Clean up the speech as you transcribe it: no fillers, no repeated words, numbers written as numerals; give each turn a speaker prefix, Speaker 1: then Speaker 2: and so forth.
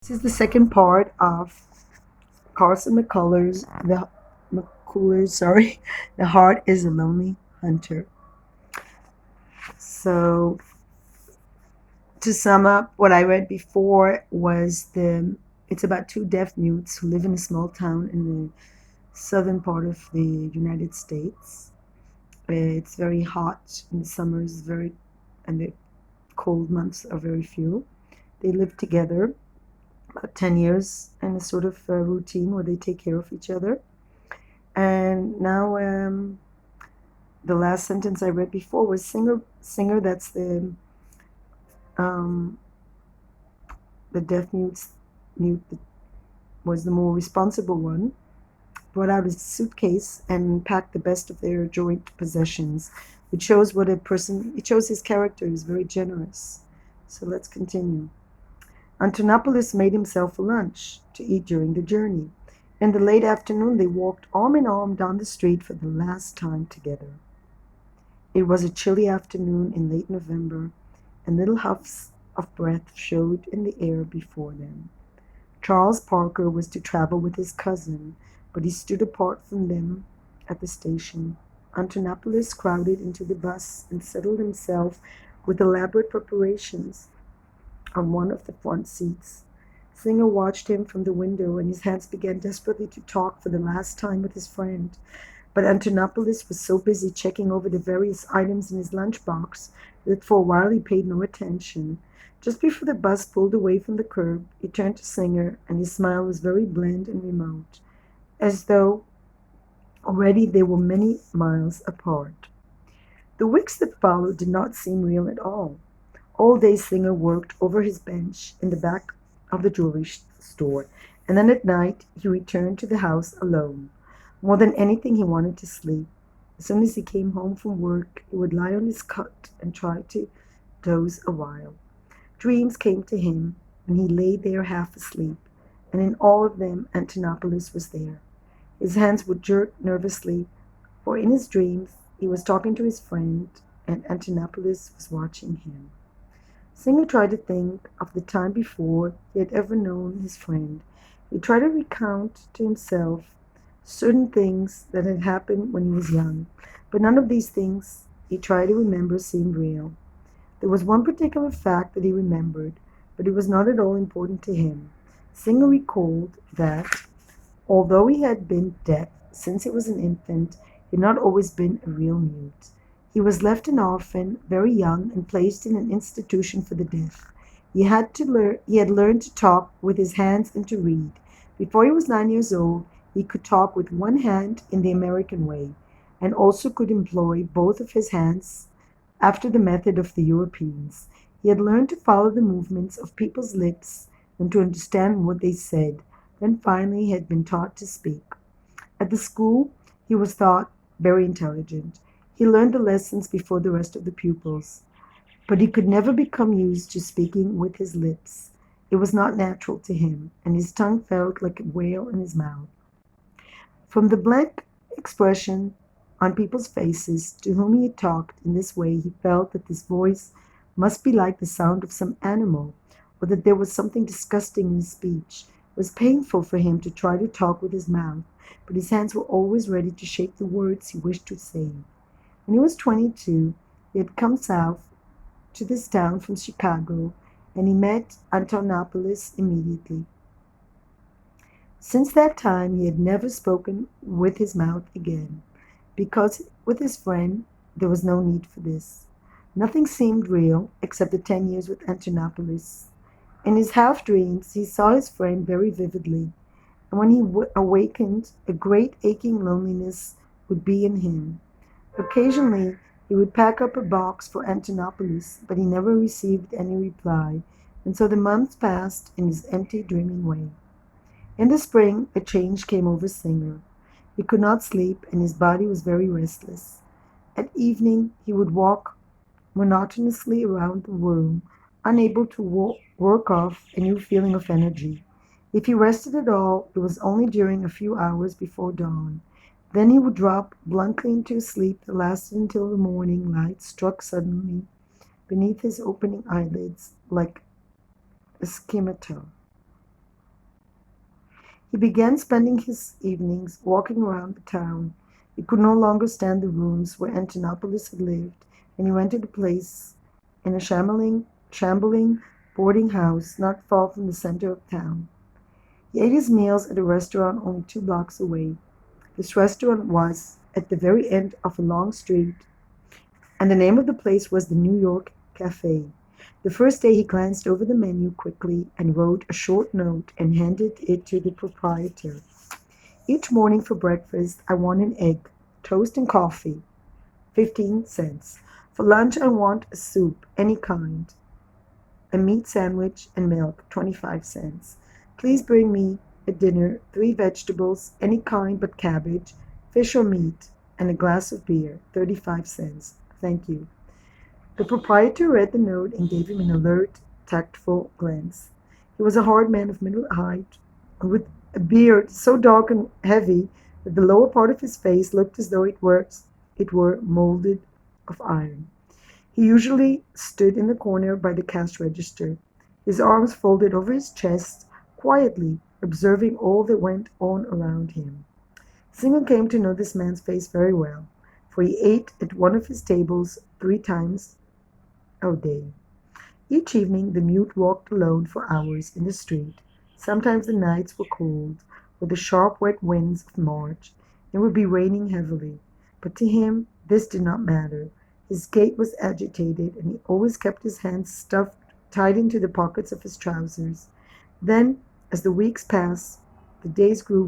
Speaker 1: This is the second part of Carson McCullers, sorry, The Heart is a Lonely Hunter. So, to sum up, what I read before was it's about two deaf mutes who live in a small town in the southern part of the United States. It's very hot in the summers, and the cold months are very few. They live together about 10 years in a sort of routine where they take care of each other. And now, the last sentence I read before was singer. That's um, the deaf mute that was the more responsible one. Brought out his suitcase and packed the best of their joint possessions, which shows what a person. It shows his character is very generous. So let's continue. Antonopoulos made himself a lunch to eat during the journey. In the late afternoon, they walked arm in arm down the street for the last time together. It was a chilly afternoon in late November, and little huffs of breath showed in the air before them. Charles Parker was to travel with his cousin, but he stood apart from them at the station. Antonopoulos crowded into the bus and settled himself with elaborate preparations on one of the front seats. Singer watched him from the window, and his hands began desperately to talk for the last time with his friend. But Antonopoulos was so busy checking over the various items in his lunchbox that for a while he paid no attention. Just before the bus pulled away from the curb, he turned to Singer, and his smile was very bland and remote, as though already they were many miles apart. The weeks that followed did not seem real at all. All day Singer worked over his bench in the back of the jewelry store, and then at night he returned to the house alone. More than anything, he wanted to sleep. As soon as he came home from work, he would lie on his cot and try to doze a while. Dreams came to him, and he lay there half asleep, and in all of them Antonopoulos was there. His hands would jerk nervously, for in his dreams he was talking to his friend, and Antonopoulos was watching him. Singer tried to think of the time before he had ever known his friend. He tried to recount to himself certain things that had happened when he was young, but none of these things he tried to remember seemed real. There was one particular fact that he remembered, but it was not at all important to him. Singer recalled that, although he had been deaf since he was an infant, he had not always been a real mute. He was left an orphan very young and placed in an institution for the deaf. He had learned to talk with his hands and to read. Before he was 9 years old, he could talk with one hand in the American way, and also could employ both of his hands after the method of the Europeans. He had learned to follow the movements of people's lips and to understand what they said. Then finally he had been taught to speak. At the school, he was thought very intelligent. He learned the lessons before the rest of the pupils, but he could never become used to speaking with his lips. It was not natural to him, and his tongue felt like a whale in his mouth. From the blank expression on people's faces to whom he talked in this way, he felt that his voice must be like the sound of some animal, or that there was something disgusting in his speech. It was painful for him to try to talk with his mouth, but his hands were always ready to shape the words he wished to say. When he was 22, he had come south to this town from Chicago, and he met Antonopoulos immediately. Since that time he had never spoken with his mouth again, because with his friend there was no need for this. Nothing seemed real except the 10 years with Antonopoulos. In his half dreams he saw his friend very vividly, and when he awakened, a great aching loneliness would be in him. Occasionally he would pack up a box for Antonopoulos, but he never received any reply, and so the months passed in his empty, dreaming way. In the spring a change came over Singer. He could not sleep, and his body was very restless. At evening he would walk monotonously around the room, unable to work off a new feeling of energy. If he rested at all, it was only during a few hours before dawn. Then he would drop blankly into a sleep that lasted until the morning light struck suddenly beneath his opening eyelids like a scimitar. He began spending his evenings walking around the town. He could no longer stand the rooms where Antonopoulos had lived, and he rented a place in a shambling boarding house not far from the center of town. He ate his meals at a restaurant only 2 blocks away. This restaurant was at the very end of a long street, and the name of the place was the New York Cafe. The first day he glanced over the menu quickly and wrote a short note and handed it to the proprietor. Each morning for breakfast, I want an egg, toast, and coffee, 15 cents. For lunch, I want a soup, any kind, a meat sandwich, and milk, 25 cents. Please bring me at dinner 3 vegetables, any kind but cabbage, fish or meat, and a glass of beer, 35 cents. Thank you. The proprietor read the note and gave him an alert, tactful glance. He was a hard man of middle height, with a beard so dark and heavy that the lower part of his face looked as though it were molded of iron. He usually stood in the corner by the cash register, his arms folded over his chest, quietly observing all that went on around him. Singer came to know this man's face very well, for he ate at one of his tables 3 times a day. Each evening the mute walked alone for hours in the street. Sometimes the nights were cold, with the sharp wet winds of March. It would be raining heavily, but to him this did not matter. His gait was agitated, and he always kept his hands stuffed tight into the pockets of his trousers. Then, as the weeks passed, the days grew